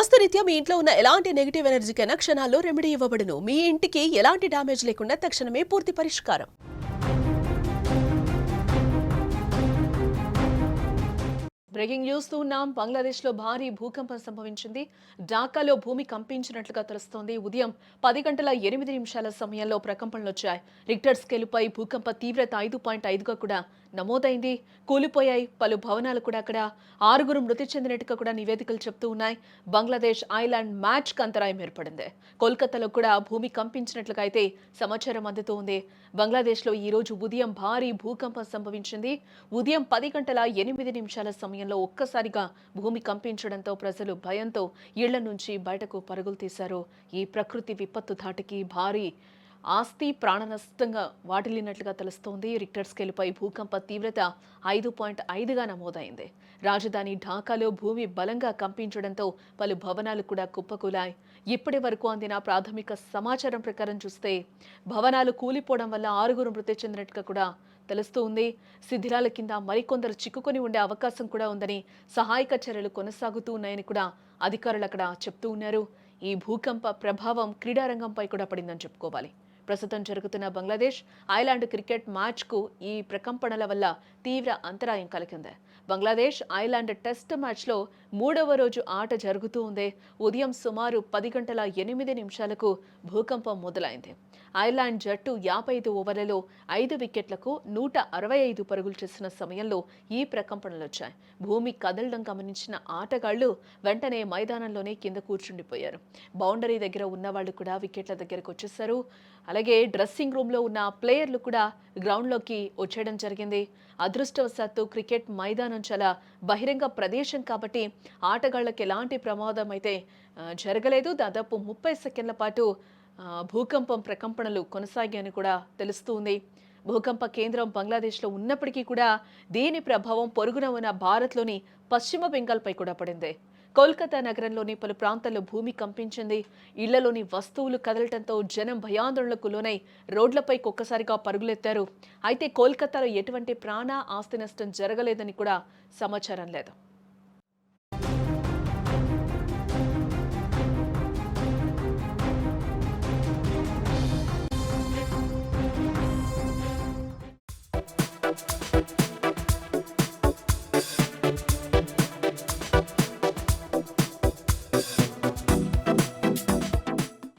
వాస్తురీత్యా మీ ఇంట్లో ఉన్న ఎలాంటి నెగిటివ్ ఎనర్జీకైనా క్షణాల్లో రెమెడీ ఇవ్వబడును. మీ ఇంటికి ఎలాంటి డ్యామేజ్ లేకుండా తక్షణమే పూర్తి పరిష్కారం. బ్రేకింగ్ న్యూస్ ఉన్నాం. బంగ్లాదేశ్ లో భారీ భూకంపం సంభవించింది. ఢాకాలో భూమి కంపించినట్లుగా తెలుస్తోంది. ఉదయం 10 గంటల 8 నిమిషాల సమయంలో ప్రకంపనలు వచ్చాయి. రిక్టర్ స్కేలుపై భూకంప తీవ్రత 5.5గా కూడా నమోదైంది. కూలిపోయాయి పలు భవనాలు కూడా. అక్కడ 6గురు మృతి చెందినట్టుగా కూడా నివేదికలు చెప్తూ ఉన్నాయి. బంగ్లాదేశ్ ఐలాండ్ మ్యాచ్ కు అంతరాయం ఏర్పడింది. కోల్కతాలో కూడా భూమి కంపించినట్లుగా అయితే సమాచారం అందుతూ ఉంది. బంగ్లాదేశ్ లో ఈ రోజు ఉదయం భారీ భూకంపం సంభవించింది. ఉదయం 10 గంటల 8 నిమిషాల సమయంలో ఒక్కసారిగా భూమి కంపించడంతో ప్రజలు భయంతో ఇళ్ల నుంచి బయటకు పరుగులు తీశారు. ఈ ప్రకృతి విపత్తు ధాటికి భారీ ఆస్తి ప్రాణ నష్టంగా వాటిల్లినట్లుగా తెలుస్తోంది. రిక్టర్ స్కేలుపై భూకంప తీవ్రత 5.5గా నమోదైంది. రాజధాని ఢాకాలో భూమి బలంగా కంపించడంతో పలు భవనాలు కూడా కుప్పకూలాయి. ఇప్పటి వరకు అందిన ప్రాథమిక సమాచారం ప్రకారం చూస్తే భవనాలు కూలిపోవడం వల్ల 6గురు మృతి చెందినట్టుగా కూడా తెలుస్తూ ఉంది. శిథిలాల కింద మరికొందరు చిక్కుకొని ఉండే అవకాశం కూడా ఉందని, సహాయక చర్యలు కొనసాగుతూ ఉన్నాయని కూడా అధికారులు అక్కడ చెప్తూ ఉన్నారు. ఈ భూకంప ప్రభావం క్రీడారంగంపై కూడా పడిందని చెప్పుకోవాలి. ప్రస్తుతం జరుగుతున్న బంగ్లాదేశ్ ఐలాండ్ క్రికెట్ మ్యాచ్ కు ఈ ప్రకంపనల వల్ల తీవ్ర అంతరాయం కలిగింది. బంగ్లాదేశ్ ఐలాండ్ టెస్ట్ మ్యాచ్ లో 3వ రోజు ఆట జరుగుతూ ఉంది. ఉదయం సుమారు 10 గంటల 8 నిమిషాలకు భూకంపం మొదలైంది. ఐర్లాండ్ జట్టు 55 ఓవర్లలో 5 వికెట్లకు 165 పరుగులు చేసిన సమయంలో ఈ ప్రకంపనలు వచ్చాయి. భూమి కదలడం గమనించిన ఆటగాళ్లు వెంటనే మైదానంలోనే కింద కూర్చుండిపోయారు. బౌండరీ దగ్గర ఉన్న వాళ్ళు కూడా వికెట్ల దగ్గరకు వచ్చేశారు. అలాగే డ్రెస్సింగ్ రూమ్ లో ఉన్న ప్లేయర్లు కూడా గ్రౌండ్లోకి వచ్చేయడం జరిగింది. అదృష్టవశాత్తు క్రికెట్ మైదానం చాలా బహిరంగ ప్రదేశం కాబట్టి ఆటగాళ్లకు ఎలాంటి ప్రమాదం అయితే జరగలేదు. దాదాపు 30 సెకండ్ల పాటు భూకంపం ప్రకంపనలు కొనసాగాయని కూడా తెలుస్తుంది. భూకంప కేంద్రం బంగ్లాదేశ్లో ఉన్నప్పటికీ కూడా దీని ప్రభావం పొరుగున ఉన్న భారత్లోని పశ్చిమ బెంగాల్పై కూడా పడింది. కోల్కతా నగరంలోని పలు ప్రాంతాల్లో భూమి కంపించింది. ఇళ్లలోని వస్తువులు కదలటంతో జనం భయాందోళనకు లోనై రోడ్లపై ఒక్కసారిగా పరుగులెత్తారు. అయితే కోల్కతాలో ఎటువంటి ప్రాణ ఆస్తి నష్టం జరగలేదని కూడా సమాచారం లేదు.